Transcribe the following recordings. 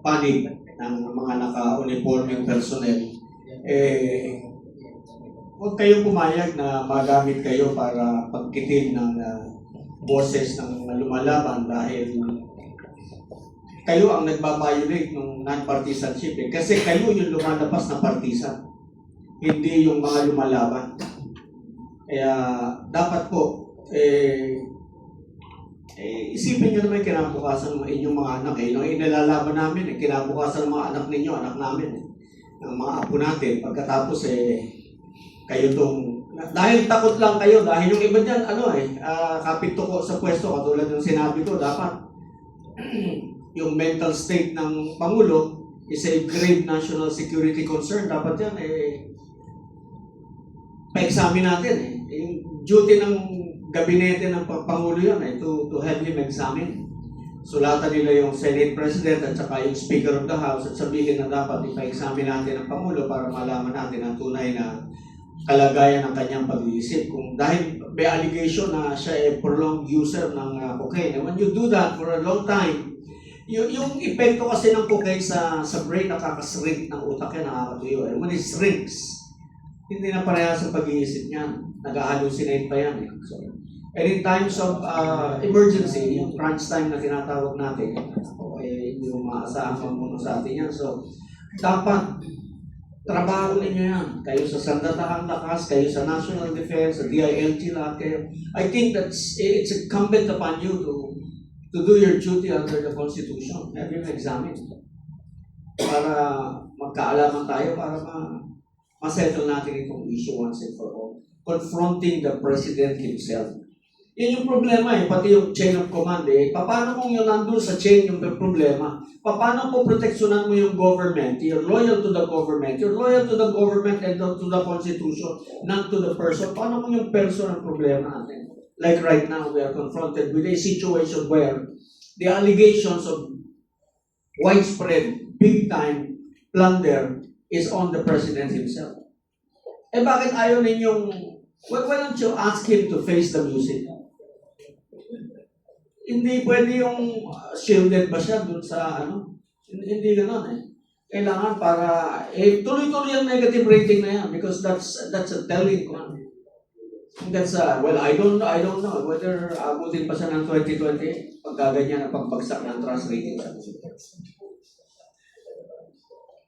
panig ng mga naka-uniforming personnel, huwag kayong pumayag na magamit kayo para pagkitin ng boses ng lumalaban dahil kayo ang nagbabiolate ng non-partisanship. Kasi kayo yung lumalabas na partisan, hindi yung mga lumalaban. Kaya dapat po, isipin nyo naman yung kinabukasan ng inyong mga anak. Yung inilalaban namin, kinabukasan ng mga anak ninyo, anak namin, ng mga apo natin. Pagkatapos, kayo tong, dahil takot lang kayo, dahil yung iba dyan, kapito ko sa pwesto, katulad ng sinabi ko, dapat yung mental state ng Pangulo is a grave national security concern. Dapat yan, pa-examine natin. Yung duty ng gabinete ng Pangulo yan, to help him examine. Sulatan nila yung Senate President at saka yung Speaker of the House at sabihin na dapat ipa-examine natin ang Pangulo para malaman natin ang tunay na kalagayan ng kanyang pag-iisip. Kung dahil may allegation na siya ay prolonged user ng cocaine. And when you do that for a long time, yung epekto kasi ng cocaine sa brain, nakakashrink ng utak yan, nakakatuyo. And when it shrinks, hindi na parehas sa pag-iisip niyan. Nag-hallucinate pa yan. So, and in times of emergency, yung crunch time na tinatawag natin, hindi mo maasahan muna sa atin yan. So, dapat trabaho ninyo yan. Kayo sa Sandatahang Lakas, kayo sa National Defense, sa DILG, lahat kayo. I think it's incumbent upon you to do your duty under the Constitution. Have you examined? Para magkaalaman tayo, para ma-settle natin itong issue once and for all. Confronting the President himself. Yan yung problema pati yung chain of command Paano kung yun nandun sa chain yung problema? Paano po proteksyonan mo yung government? You're loyal to the government. You're loyal to the government and to the Constitution, not to the person. Paano kung yung person ang problema natin? Like right now, we are confronted with a situation where the allegations of widespread, big-time plunder is on the President himself. Bakit ayaw ninyong, why don't you ask him to face the music? Hindi pwede yung shielded ba siya dun sa Hindi gano'n Kailangan para, tuloy-tuloy ang negative rating na yan because that's a telling one. That's, well, I don't know whether abutin pa siya ng 2020 pagkaganyan ang pagbagsak ng trust rating.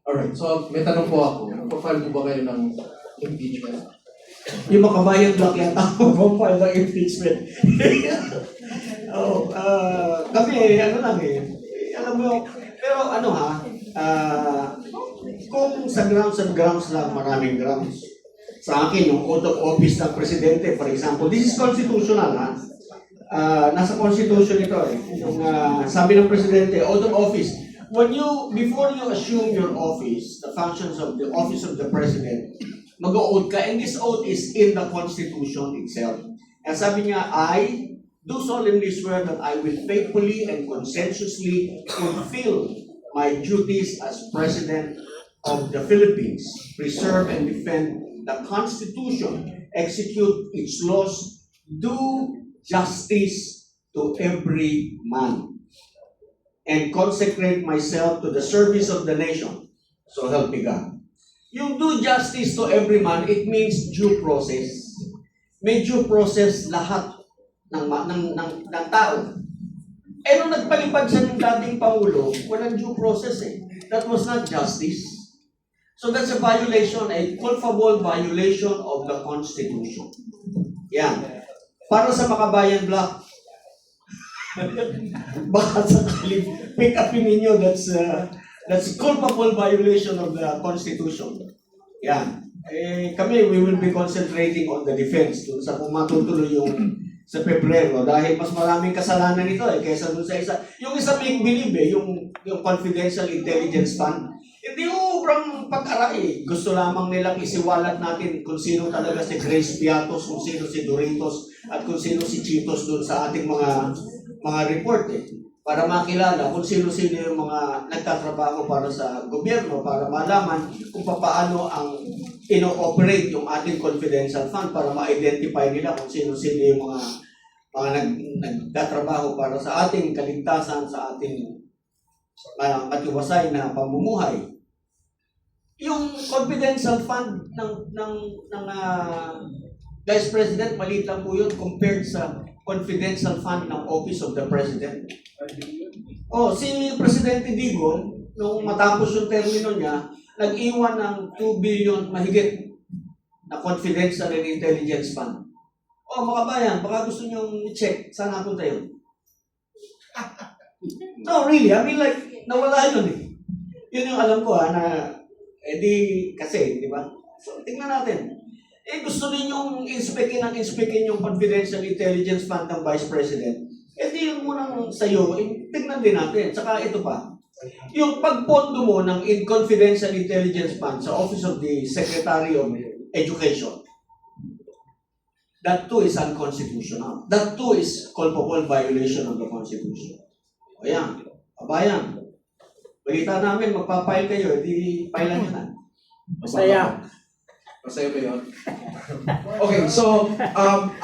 Alright, so may tanong po ako. Profile po ba kayo ng impeachment? Yung makabayan block yan ako profile ng impeachment. Kami, alam mo, pero kung sa grounds lang, maraming grounds. Sa akin, yung oath of office ng presidente, for example, this is constitutional, nasa constitution ito Yung sabi ng presidente, oath of office, before you assume your office, the functions of the office of the president, mag-oath ka, and this oath is in the constitution itself. And sabi niya, I do solemnly swear that I will faithfully and conscientiously fulfill my duties as President of the Philippines, preserve and defend the Constitution, execute its laws, do justice to every man, and consecrate myself to the service of the nation. So help me God. Yung do justice to every man, it means due process. May due process lahat ng tao. Nung nagpalipad siya ng dating Pangulo, walang due process That was not justice. So that's a violation, a culpable violation of the Constitution. Yan. Para sa Makabayan Block, baka sakali pick upin ninyo, that's culpable violation of the Constitution. Yan. Kami, we will be concentrating on the defense sa kung matutuloy yung sa Pebrero dahil mas maraming kasalanan ito kaysa dun sa isa. Yung isa make believe yung confidential intelligence fund. Hindi ubrang pag-aray. Gusto lamang nilang isiwalat natin kung sino talaga si Grace Piatos, kung sino si Doritos, at kung sino si Cheetos dun sa ating mga report para makilala kung sino-sino yung mga nagtatrabaho para sa gobyerno para malaman kung paano ang ino-operate yung ating confidential fund para ma-identify nila kung sino-sino yung mga nagtatrabaho para sa ating kaligtasan, sa ating matiwasay na pamumuhay. Yung confidential fund ng Vice President, maliit lang po yun compared sa confidential fund ng Office of the President. Si Presidente Digong, nung matapos yung termino niya, nag-iwan ng 2 billion mahigit na confidential and intelligence fund. Mga kabayan, baka gusto niyong i-check, saan napunta yun? No, really, I mean like, nawala yun eh. Yun yung alam ko na, kasi, di ba? So, tingnan natin. Gusto din yung inspekin yung confidential intelligence fund ng Vice President. Di yun munang sa'yo, tingnan din natin. Tsaka ito pa, yung pagpondo mo ng confidential intelligence fund sa Office of the Secretary of Education, that too is unconstitutional. That too is culpable violation of the Constitution. Ayan, kabayan, balita namin, magpapile kayo, pailan nyo na. Masaya. Masaya ba yun? Okay, so,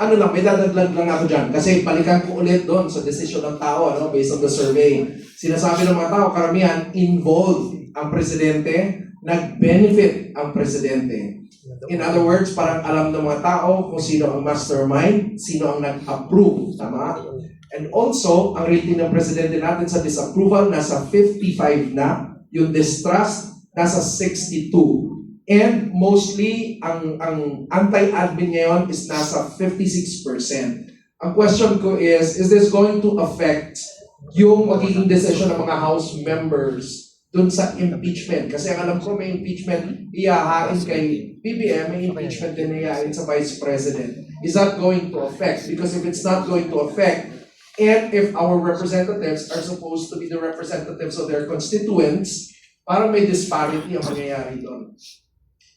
may dadaglag lang ako dyan. Kasi balikan ko ulit doon sa desisyon ng tao, based on the survey. Sinasabi ng mga tao, karamihan, involved ang presidente, nag-benefit ang presidente. In other words, parang alam ng mga tao kung sino ang mastermind, sino ang nag-approve, tama? And also, ang rating ng presidente natin sa disapproval, nasa 55 na. Yung distrust, nasa 62. And mostly, ang anti-admin ngayon is nasa 56%. Ang question ko is this going to affect yung magiging decision ng mga House members dun sa impeachment? Kasi ang alam ko may impeachment iyahain kay BBM, may impeachment din iyahain sa Vice President. Is that going to affect? Because if it's not going to affect, and if our representatives are supposed to be the representatives of their constituents, parang may disparity ang mangyayari doon.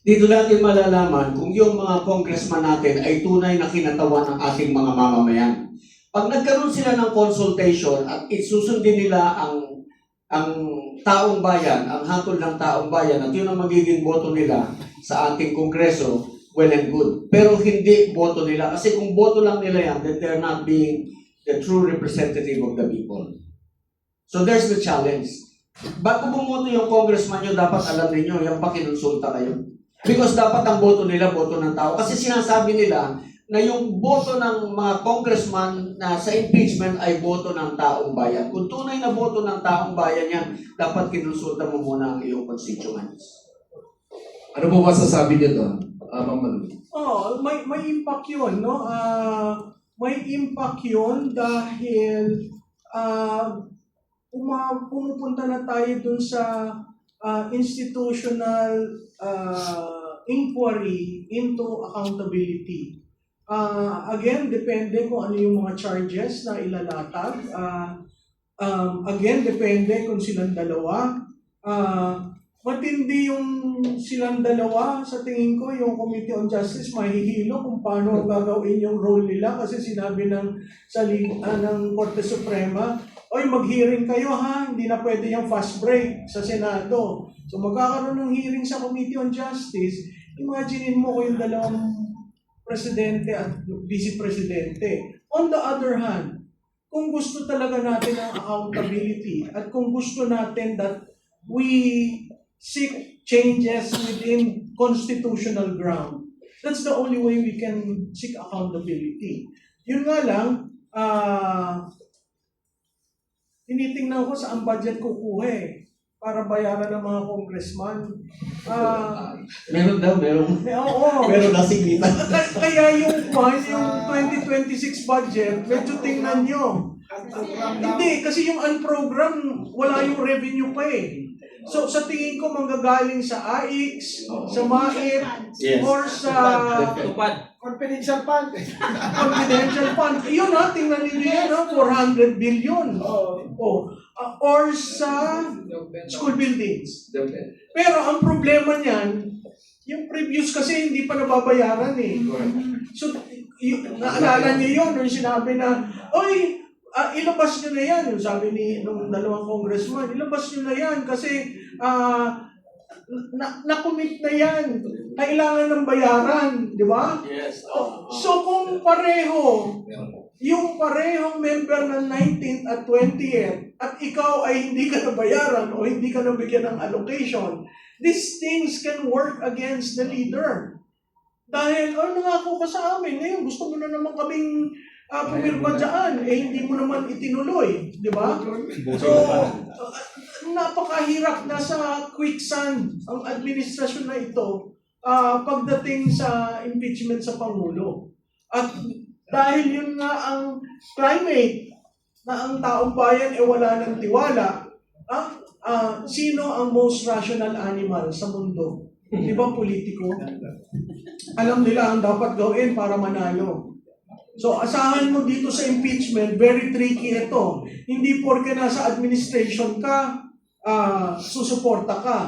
Dito natin malalaman kung yung mga congressman natin ay tunay na kinatawan ng ating mga mamamayan. Pag nagkaroon sila ng consultation at isusundin nila ang taong bayan, ang hatol ng taong bayan, at yun ang magiging boto nila sa ating kongreso, well and good. Pero hindi boto nila. Kasi kung boto lang nila yan, then they're not being the true representative of the people. So there's the challenge. Bago bumoto yung congressman nyo, dapat alam ninyo, yung pakinonsulta kayo. Because dapat ang boto nila, boto ng tao. Kasi sinasabi nila na yung boto ng mga congressman na sa impeachment ay boto ng taong bayan. Kung tunay na boto ng taong bayan yan, dapat kinonsulta mo muna ang iyong constituents. Ano po ba sasabi niyo doon, Ma'am Malu? May impact yun, no? May impact yun dahil pumupunta na tayo dun sa institutional inquiry into accountability. Again, depende kung ano yung mga charges na ilalatag. Again, depende kung silang dalawa. Matindi yung silang dalawa. Sa tingin ko, yung Committee on Justice mahihilo kung paano gagawin yung role nila kasi sinabi ng Korte Suprema, oy, mag-hearing kayo ha, hindi na pwede yung fast break sa Senado. So magkakaroon ng hearing sa Committee on Justice, imaginein mo kung yung dalawang presidente at vice-presidente. On the other hand, kung gusto talaga natin ang accountability at kung gusto natin that we seek changes within constitutional ground, that's the only way we can seek accountability. Yun nga lang, tinitingnan ko saan budget kukuha para bayaran ng mga congressman. Meron daw, meron. Oo. Meron na sigitan. Kaya yung 2026 budget, medyo tingnan nyo. Hindi, kasi yung unprogram, wala yung revenue pa So sa tingin ko manggagaling sa AIX, sa MAIP, or sa confidential fund. Confidential fund. Yun tingnan ninyo yan 400 billion. Or sa school buildings. Pero ang problema niyan, yung previous kasi hindi pa nababayaran So, naalala niyo yun, nung sinabi na, oy, ilabas nyo na yan. Yung sabi nung dalawang congressman, ilabas nyo na yan kasi na-commit na yan. Kailangan ng bayaran, di ba? Yes. So kung pareho, yung parehong member ng 19th at 20th at ikaw ay hindi ka nabayaran o hindi ka nabigyan ng allocation, these things can work against the leader. Dahil, nangako ka sa amin, ngayon gusto mo na naman kaming pumirma dyan, hindi mo naman itinuloy, di ba? So, napakahirap na sa quicksand ang administrasyon na ito pagdating sa impeachment sa Pangulo. At dahil yun nga ang climate na ang taong bayan wala ng tiwala, sino ang most rational animal sa mundo? Di ba politiko? Alam nila ang dapat gawin para manalo. So asahan mo dito sa impeachment, very tricky ito. Hindi porke nasa administration ka, susuporta ka.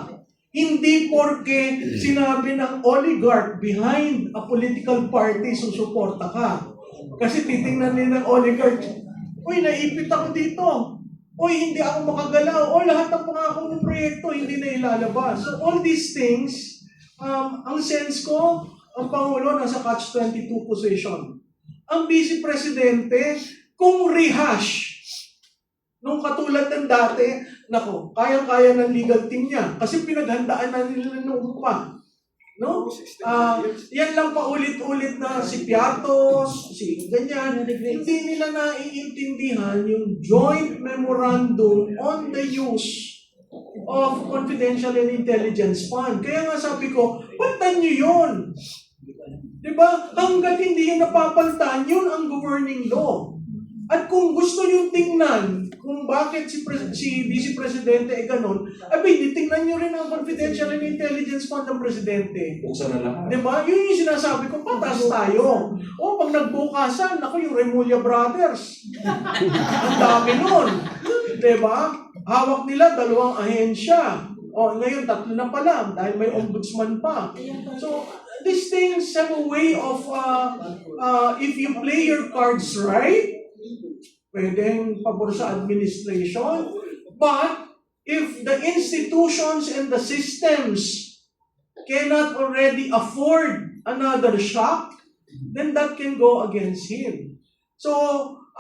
Hindi porke sinabi ng oligarch behind a political party, susuporta ka. Kasi titingnan nila ng oligarch, uy, naipit ako dito. Uy, hindi ako makagalaw. O lahat ng pangako ng proyekto hindi na ilalabas. So all these things, ang sense ko, ang Pangulo nasa catch-22 position. Ang Vice Presidente, kung rehash, nung katulad ng dati, nako, kayang-kaya ng legal team niya. Kasi pinaghandaan na nila noong pa. No? Yan lang paulit-ulit na si Piatos, si ganyan. Hindi nila naiintindihan yung joint memorandum on the use of confidential and intelligence fund. Kaya nga sabi ko, palitan nyo yun. Diba? Hanggat hindi yun napapalitan, yun ang governing law. At kung gusto nyo tingnan kung bakit si Vice Presidente ay ganun, abay, tingnan nyo rin ang confidential and intelligence fund ng Presidente. Buksan na lang. Diba? Yun yung sinasabi ko, patas tayo. O, pag nagbukasan, ako yung Remulla Brothers. Ang dami nun. Diba? Hawak nila 2 ahensya. O, ngayon 3 na pala dahil may ombudsman pa. So, these things have a way of, if you play your cards right, pwedeng pabor sa administration. But, if the institutions and the systems cannot already afford another shock, then that can go against him. So,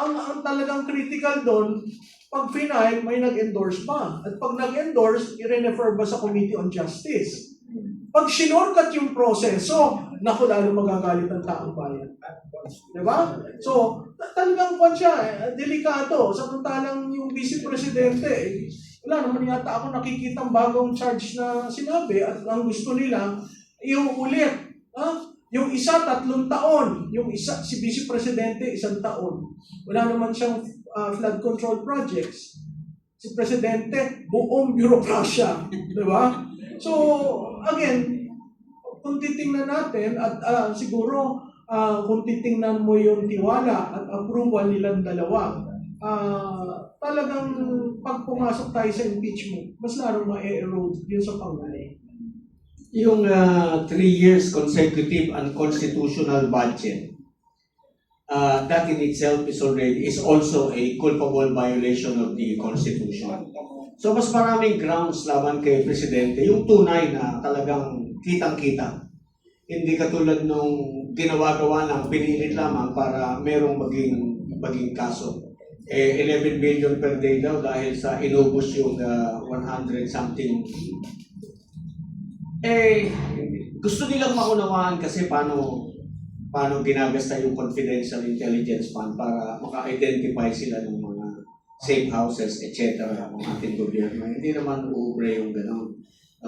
ang talagang critical doon, pag final, may nag-endorse pa. At pag nag-endorse, i-refer ba sa Committee on Justice? Pag sinorkat yung proseso, naku, lalo magagalit ang taong bayan. Diba? So, talagang delikado. Samantalang yung Vice Presidente, wala naman yata ako nakikitang bagong charge na sinabi at ang gusto nila, yung ulit. Yung isa, 3 taon. Yung isa, si Vice Presidente, 1 taon. Wala naman siyang flood control projects. Si Presidente, buong bureaucracia. Diba? So, again, kung titingnan natin, at siguro, kung titingnan mo yung tiwala at approval nilang dalawa, talagang pag pumasok tayo sa impeachment, mas laro ma-erode yun sa Pangulo. Yung 3 years consecutive unconstitutional budget, that in itself is also a culpable violation of the Constitution. So mas maraming grounds laban kay Presidente, yung tunay na talagang kitang-kita. Hindi katulad nung ginawa-gawa lang, pinilit lamang para merong maging kaso. 11 billion per day daw dahil sa inubos yung 100 something. Gusto nilang maunawaan kasi paano ginagasta yung confidential intelligence fund para maka-identify sila ng mga safe houses, etc. ng ating gobyerno. Hindi naman uubre yung gano'n.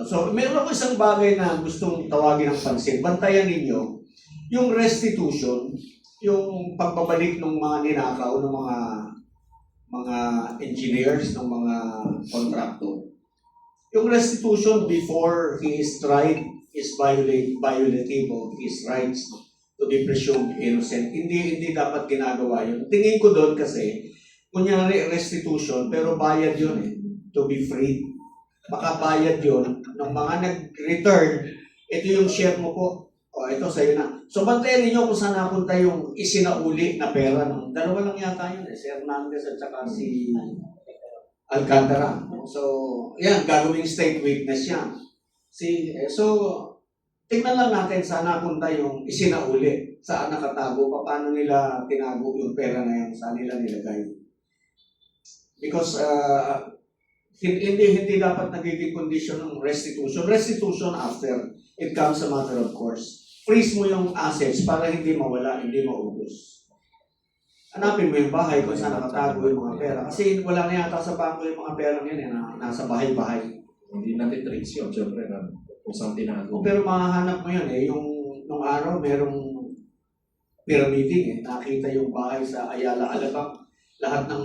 So, meron ako isang bagay na gustong tawagin ng pansin. Bantayan ninyo yung restitution, yung pagbabalik ng mga ninakaw ng mga engineers, ng mga contractor. Yung restitution before he is tried is violative of his rights to be presumed innocent. Hindi dapat ginagawa yun. Tingin ko doon kasi, kunyari restitution, pero bayad yun to be free. Baka bayad yun ng mga nag-return, ito yung share mo po, ito sa'yo na. So bantayan ninyo kung saan napunta yung isinauli na pera. Dalawa lang yata yun, si Hernandez at saka si Alcantara. So, yan, gagawing state witness yan. So, tingnan lang natin saan napunta yung isinauli, saan nakatago, paano nila tinago yung pera na yan, saan nila nilagay. Because hindi dapat nagiging condition ng restitution. Restitution after, it comes a matter of course. Freeze mo yung assets para hindi mawala, hindi maubos. Hanapin mo yung bahay kung saan nakatago yung mga pera. Kasi wala na yata sa bangko yung mga pera yan na nasa bahay-bahay. Hindi natin trace yun, syempre, na kung saan tinago. Pero mahahanap mo yun eh. Nung araw, merong pyramiding eh. Nakita yung bahay sa Ayala, Alabang. Lahat ng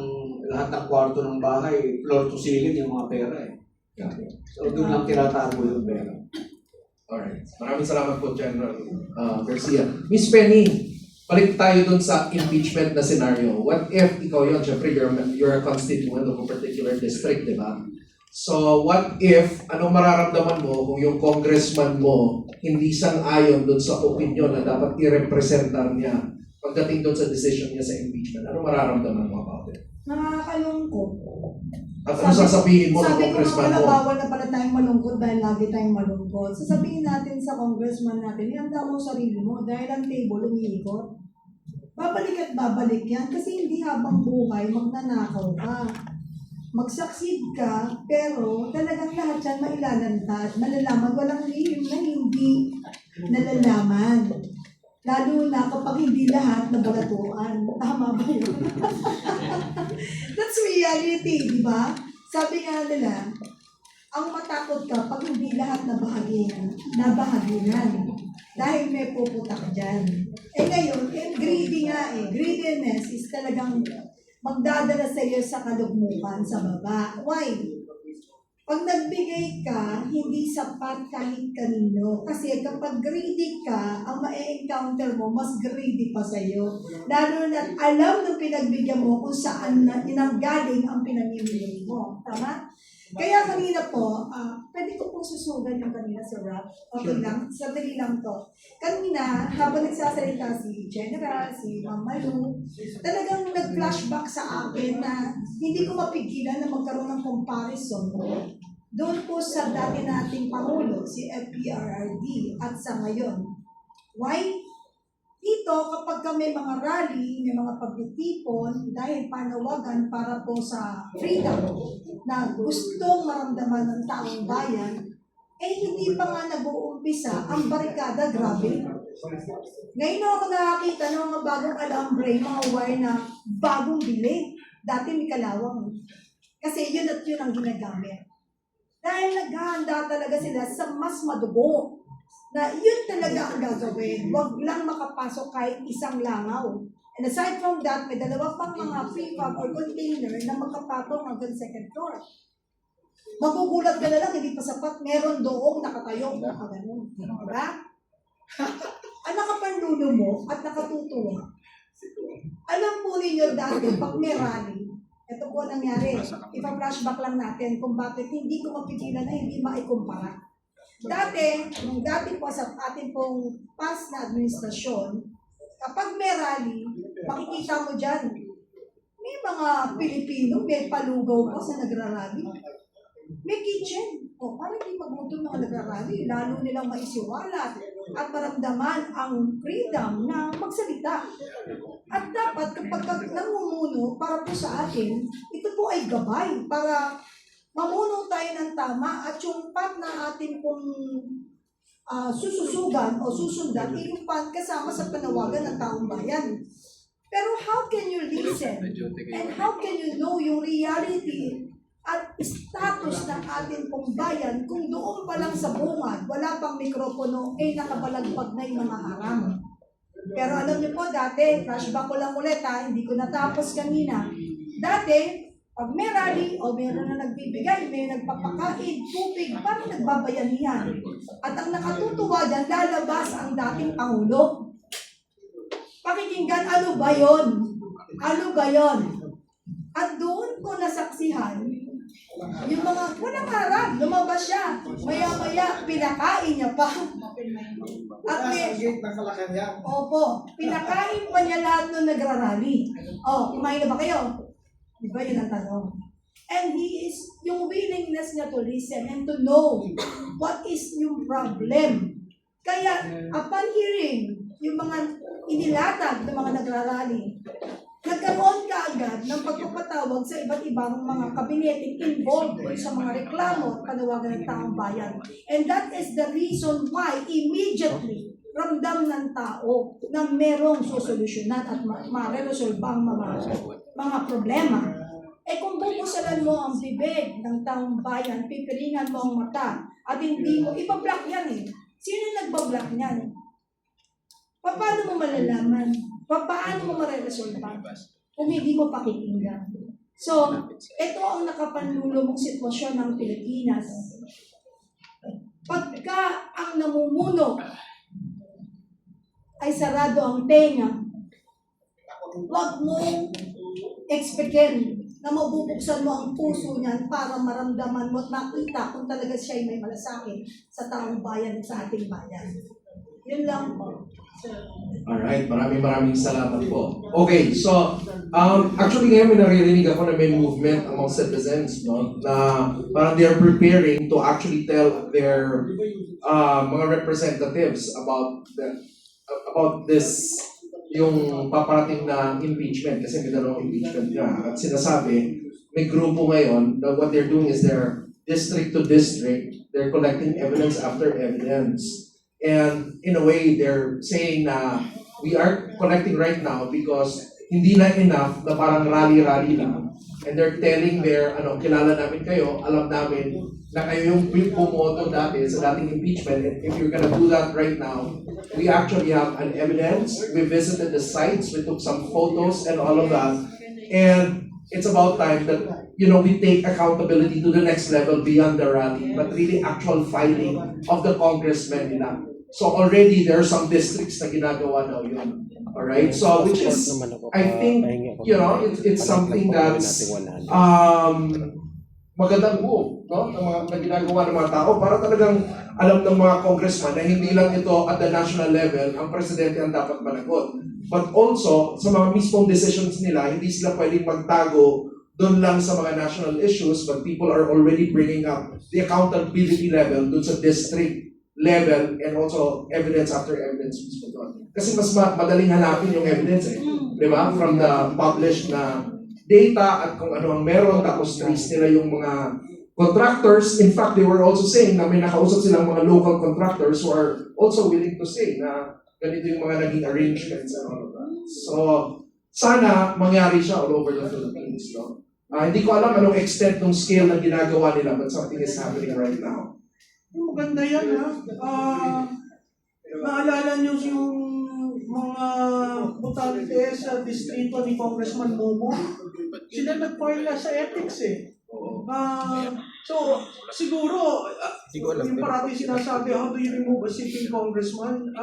kwarto ng bahay, floor to ceiling yung mga pera eh. So doon lang tinatago yung pera. Alright. Maraming salamat po, General Garcia. Miss Penny, balik tayo dun sa impeachment na scenario. What if ikaw yun, syempre you're a constituent of a particular district, di ba? So what if, anong mararamdaman mo kung yung congressman mo hindi sang-ayon dun sa opinion na dapat i-representar niya pagdating dun sa decision niya sa impeachment? Anong mararamdaman mo about it? Nakakalungkot. At ano sasabihin mo ng Sabi ko congressman nga mo? bawal na pala tayong malungkot dahil lagi tayong malungkot. Sasabihin natin sa congressman natin, ihanda mo sarili mo dahil ang table umiikot. Babalik at babalik yan kasi hindi habang buhay magnanakaw ka. Mag-succeed ka, pero talagang lahat yan mailalantad. Malalaman, walang lihim na hindi nalalaman. Lalo na kapag hindi lahat nabalatuan. Tama ba yun? That's reality, di ba? Sabi nga nila, ang matakot ka pag hindi lahat nabahaginan. Dahil may puputak dyan. Eh ngayon, greedy nga eh. Greediness is talagang magdadala sa iyo sa kalugmukan sa baba. Why? Pag nagbigay ka, hindi sapat kahit kanino. Kasi kapag greedy ka, ang ma-encounter mo, mas greedy pa sa iyo. Lalo na alam ng pinagbigyan mo kung saan na inanggaling ang pinamimili mo. Tama? Kaya kanina po, pwede ko pong susugan yung kanina sa rap. Okay lang, sandali lang to. Kanina, habang nagsasalita si General, si Ma'am Malu, talagang nag-flashback sa akin na hindi ko mapigilan na magkaroon ng comparison doon po sa dati nating Pangulo, si FPRRD, at sa ngayon. Why? Dito, kapag may mga rally, may mga pagtitipon, dahil panawagan para po sa freedom na gustong maramdaman ng taong bayan, eh hindi pa nga nag-uumpisa ang barikada, grabe. Ngayon ako nakakita ng mga bagong alambre, mga wire na bagong bili. Dati may kalawang. Kasi yun at yun ang ginagamit. Dahil naghahanda talaga sila sa mas madugo. Na yun talaga ang gagawin. Huwag lang makapasok kahit isang langaw. And aside from that, may dalawa pang mga prefab or container na magkapatong hanggang second floor. Magugulat ka na lang, hindi pa sapat. Meron doong nakatayo. Ganun. Diba? Ang nakapanlulo mo at nakatutuwa. Alam po ninyo dati, pag may rally, ito po nangyari. Ipa-flashback lang natin kung bakit hindi ko mapigilan na hindi maikumpara. Nung dati po sa ating pong past na administrasyon, kapag may rally, makikita mo dyan, may mga Pilipino, may palugaw po sa nagrarally. May kitchen. O, para hindi magutom mga nagrarally, lalo nilang maisiwalat at maramdaman ang freedom na magsalita. At dapat kapag namumuno para po sa atin, ito po ay gabay para mamuno tayo ng tama at yung path na ating pong sususugan o susundan, yung path kasama sa panawagan ng taong bayan. Pero how can you listen? And how can you know yung reality at status ng ating pong bayan kung doon pa lang sa bungad, wala pang mikropono, ay nakabalagpag na yung mga harang. Pero alam niyo po, dati, flashback ko lang ulit hindi ko natapos kanina. Dati, pag may rally o meron na nagbibigay, may nagpapakain, tubig, parang nagbabayanihan. At ang nakatutuwa dyan, lalabas ang dating Pangulo. Pakikinggan, ano ba yun? Ano ba yun? At doon ko nasaksihan, yung mga, walang harap, lumabas siya. Maya-maya, pinakain niya pa. At opo, pinakain pa niya lahat nung nagrarally. Kumain na ba kayo? Diba yun ang tanong? And he is, yung willingness niya to listen and to know what is yung problem Kaya, upon hearing yung mga inilatag ng mga nagrarally, nagkaroon ka agad ng pagpapatawag sa iba't ibang mga kabineteng involved sa mga reklamo at panawagan ng taong bayan. And that is the reason why immediately ramdam ng tao na merong susolusyonan at mareresolbang mga problema. Eh kung bubusalan mo ang bibig ng taong bayan, pipiringan mo ang mata, at hindi mo, ibablock yan eh. Sino nagbablock niyan? Paano mo malalaman? Paano mo mareresolba kung hindi mo pakikinggan? So, ito ang nakapanlulong sitwasyon ng Pilipinas. Pagka ang namumuno ay sarado ang tenga, huwag mong expectin na mabubuksan mo ang puso niyan para maramdaman mo at makita kung talaga siya ay may malasakit sa taong bayan, sa ating bayan. Yun lang po. Alright, maraming salamat po. Okay, so actually ngayon may naririnig ako na may movement among citizens, no, na parang they are preparing to actually tell their mga representatives about this, yung paparating na impeachment, kasi may dalawang impeachment nga, at sinasabi may grupo ngayon na what they're doing is they're district to district, they're collecting evidence after evidence. And in a way, they're saying na we are collecting right now because hindi na enough na parang rally-rally lang. And they're telling their, kilala namin kayo, alam namin na kayo yung pumoto dati sa dating impeachment. And if you're gonna do that right now, we actually have an evidence. We visited the sites, we took some photos and all of that. And it's about time that, we take accountability to the next level beyond the rally, but really actual filing of the congressmen nila. So already there are some districts na ginagawa daw yun. Alright? So which is, I think, it's something that's magandang move, no? Na ginagawa ng mga tao para talagang alam ng mga congressman na hindi lang ito at the national level ang presidente ang dapat managot. But also, sa mga mismong decisions nila, hindi sila pwedeng magtago doon lang sa mga national issues, but people are already bringing up the accountability level doon sa district level and also evidence after evidence mismo doon. Kasi mas madaling hanapin yung evidence di ba? From the published na data at kung ano ang meron, tapos trace nila yung mga contractors. In fact, they were also saying na may nakausap silang mga local contractors who are also willing to say na ganito yung mga naging arrangements and all of that. So, sana mangyari siya all over the Philippines. No? Hindi ko alam anong extent ng scale na ginagawa nila, but something is happening right now. Maganda yan, ha? Naalala niyo yung mga butante sa distrito ni Congressman Momo? Sila nag-file na sa ethics, eh. So, siguro, yung parati sinasabi, how do you remove a sitting congressman?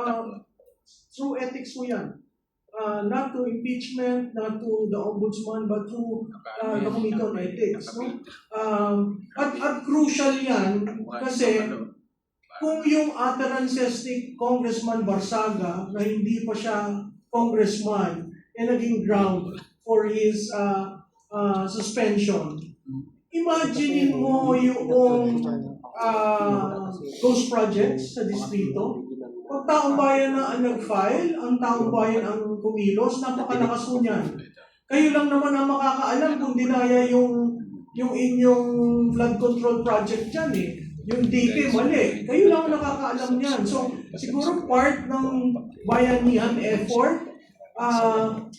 Through ethics mo yan. Not to impeachment, not to the ombudsman, but to the Committee on Ethics. No? At crucial yan kasi kung yung utterances ni Congressman Barsaga na hindi pa siya congressman naging ground for his suspension, imagine mo yung ghost projects sa distrito. Pag taong bayan na ang nag-file, ang taong bayan ang kumilos, napakalakas mo niyan. Kayo lang naman ang makakaalam kung dinaya yung inyong flood control project dyan eh. Yung DP, mali. Kayo lang ang nakakaalam niyan. So, siguro part ng bayanihan effort,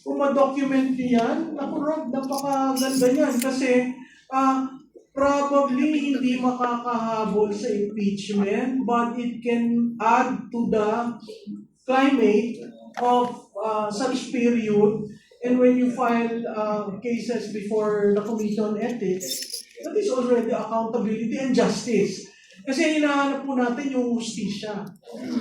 kung ma-document niyo yan, napakaganda niyan. Kasi, probably hindi makakahabol sa impeachment, but it can add to the climate of such period. And when you file cases before the Committee on Ethics, that is already accountability and justice. Kasi hinahanap po natin yung justisya.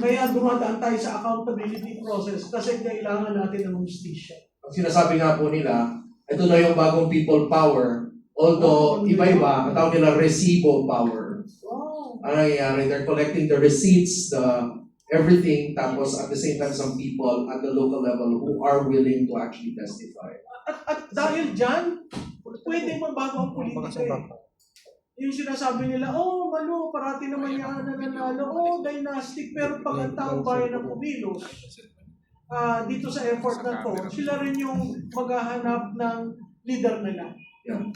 Kaya dumadaan tayo sa accountability process kasi kailangan natin ng justisya. Ang sinasabi nga po nila, ito na yung bagong people power. Although, iba-iba, ang tawag nila resibo power. Wow. Ano nangyayari? They're collecting the receipts, everything, tapos at the same time, some people at the local level who are willing to actually testify. At dahil dyan, pwede mabago ang politika eh. yung sinasabi nila, oh, Malo, parati naman yan nananalo, oh, dynastic, pero pag ang taong bayan ang pumilo, dito sa effort na to, sila rin yung maghahanap ng leader nila. Yun.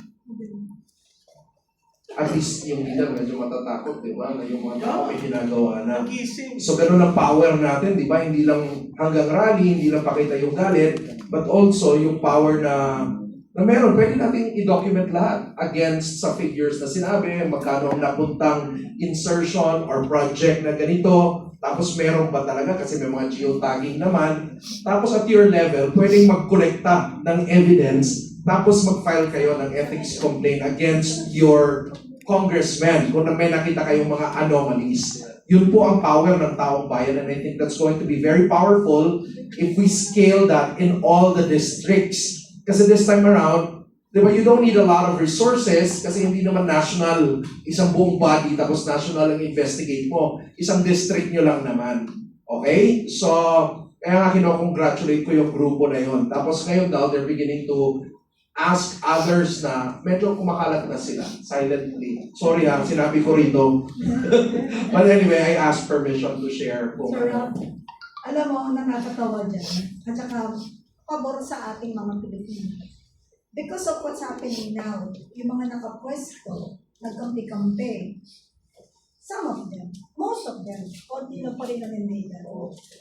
At least yung leader medyo matatakot, di ba? Na yung mga tao may ginagawa na. Gising. So ganun ang power natin, di ba? Hindi lang hanggang rally, hindi lang pakita yung galit, but also yung power na meron, pwede natin i-document lahat against sa figures na sinabi, magkano ang napuntang insertion or project na ganito, tapos meron ba talaga kasi may mga geotagging naman. Tapos at your level, pwedeng magkolekta ng evidence, tapos mag-file kayo ng ethics complaint against your congressman kung may nakita kayong mga anomalies. Yun po ang power ng taong bayan, and I think that's going to be very powerful if we scale that in all the districts. Kasi this time around, di ba, you don't need a lot of resources kasi hindi naman national, isang buong body, tapos national ang investigate mo. Isang district nyo lang naman. Okay? So, kaya nga kinocongratulate ko yung grupo na yun. Tapos ngayon daw, they're beginning to ask others na medyo kumakalat na sila, silently. Sorry ha, sinabi ko rito. But anyway, I asked permission to share. Sir Rob, alam mo, nakakatawa dyan. At saka, pabor sa ating mga Pilipino. Because of what's happening now, yung mga nakapwesto, nagkampi-kampi, some of them, most of them, konti na pa rin ang nandiyan.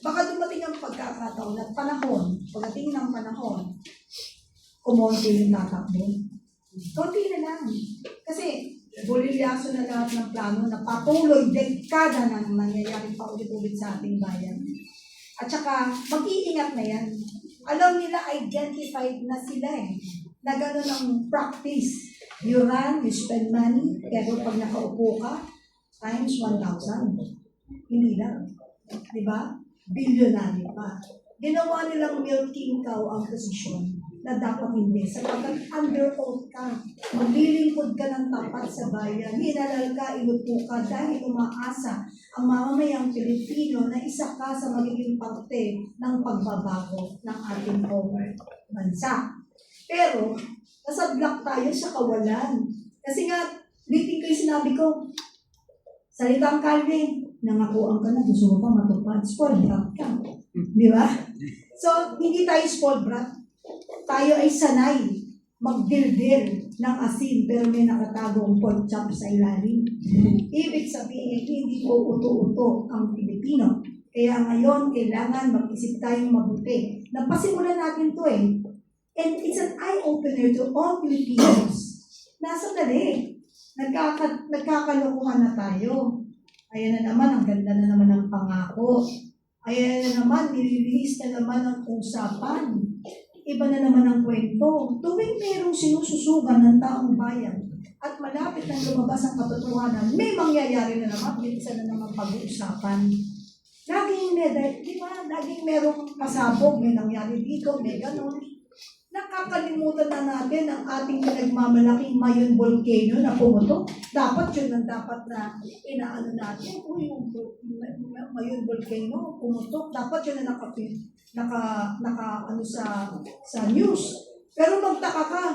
Baka dumating ang pagkakataon at panahon, pagdating ng panahon, kumonti yung tatakbo. Konti na lang. Kasi, bulilyaso na lahat ng plano na patuloy, dekada na nangyayari pa ulit-ulit sa ating bayan. At saka, mag-iingat na yan. Alam nila, identified na sila na gano'n ang practice. You run, you spend money, pero pag nakaupo ka, times 1,000. Hindi lang. Diba? Billionaire pa. Ginawa nilang milking cow ang posisyon na dapat hindi. Sapagkat under oath ka, maglilingkod ka ng tapat sa bayan, hinalal ka, inupo ka dahil umaasa ang mamamayang Pilipino na isa ka sa magiging parte ng pagbabago ng ating bansa. Pero, nasadlak tayo sa kawalan. Kasi nga, ulitin ko yung sinabi ko, salitang Calvin, nangakuan ka na, gusto mo pa matupad, spoiled brat ka. Di ba? So, hindi tayo spoiled brat. Tayo ay sanay magdildil ng asin pero may nakatagong pork chop sa ilalim. Ibig sabihin, hindi po uto-uto ang Pilipino. Kaya ngayon, kailangan mag-isip tayong mabuti. Napasimulan natin to And it's an eye-opener to all Filipinos. Nasa dali. Nagkakalokohan na tayo. Ayan na naman, ang ganda na naman ng pangako. Ayan na naman, nililinis na naman ang usapan. Iba na naman ang kwento. Tuwing mayroong sinususugan ng taong bayan at malapit na lumabas ang katotohanan, may mangyayari na naman, minsan na naman pag-uusapan. Laging merong pasabog, may nangyari dito, may ganun. Nakakalimutan na natin ang ating pinagmamalaking Mayon Volcano na pumutok. Dapat yun ang dapat na inaano natin. Yung Mayon Volcano pumutok. Dapat yun na sa news. Pero magtaka ka,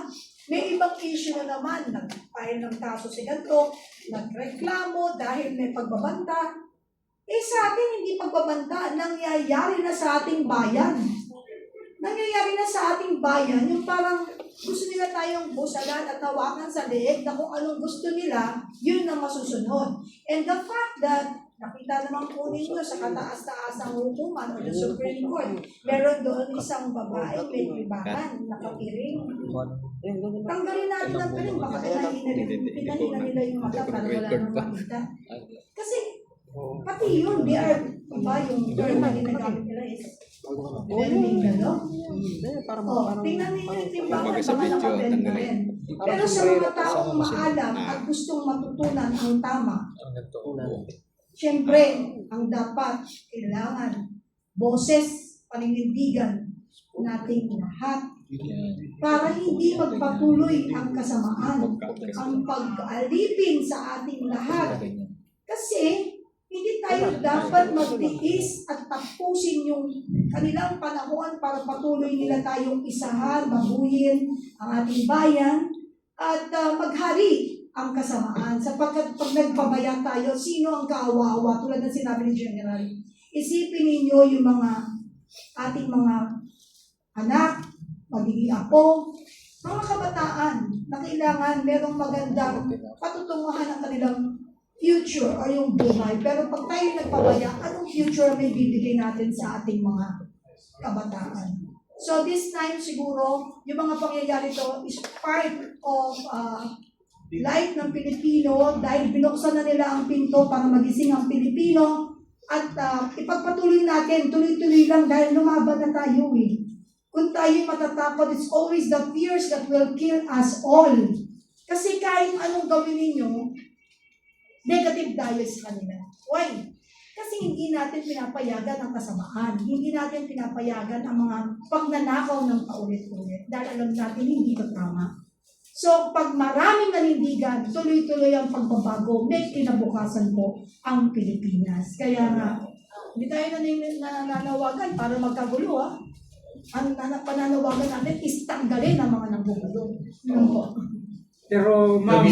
may ibang issue na naman. Nag-file ng kaso si ganito, nagreklamo dahil may pagbabanta. Sa atin, hindi pagbabanta. Nangyayari na sa ating bayan. Nangyayari na sa ating bayan, yung parang gusto nila tayong busalan at tawakan sa leeg na kung anong gusto nila, yun ang masusunod. And the fact that, nakita naman po ninyo sa kataas-taasang hukuman o the Supreme Court, meron doon isang babae, may libahan, nakapiring. Tanggalin natin ang piring, baka pinahina nila yung mata para wala nang makita. Kasi, pati yun, they are, yung term na ginagamit nila is, bending gano'n? Tingnan ninyo yung timbangan, baka nakabend na rin. Pero sa mga taong maalam at gustong matutunan ang tama, siyempre, ang dapat, kailangan, boses, paninindigan nating lahat para hindi magpatuloy ang kasamaan, ang pag-alipin sa ating lahat. Kasi, hindi tayo dapat magtiis at tapusin yung kanilang panahon para patuloy nila tayong isahan, baguhin ang ating bayan at maghari ang kasamaan. Sapagkat pag nagpabaya tayo, sino ang kaawa-awa? Tulad ng sinabi ni General. Isipin ninyo yung mga ating mga anak, magiging apo, mga kabataan na kailangan merong magandang patutunguhan ng kanilang future o yung buhay. Pero pag tayo nagpabaya, anong future may bibigay natin sa ating mga kabataan? So this time siguro, yung mga pangyayari to is part of life ng Pilipino dahil binuksan na nila ang pinto para magising ang Pilipino at ipagpatuloy natin, tuloy-tuloy lang dahil lumaban na tayo eh. Kung tayo matatakot, it's always the fears that will kill us all. Kasi kahit anong gawin ninyo, negative tayo sa kanila. Why? Kasi hindi natin pinapayagan ang kasamaan. Hindi natin pinapayagan ang mga pagnanakaw ng paulit-ulit. Dahil alam natin hindi ito tama. So, pag maraming nanindigan, tuloy-tuloy ang pagbabago, may kinabukasan po ang Pilipinas. Kaya nga, hindi tayo nananawagan para magkagulo, ha? Ang pananawagan natin is tanggalin ang mga nanggugulo. Pero, ma'am,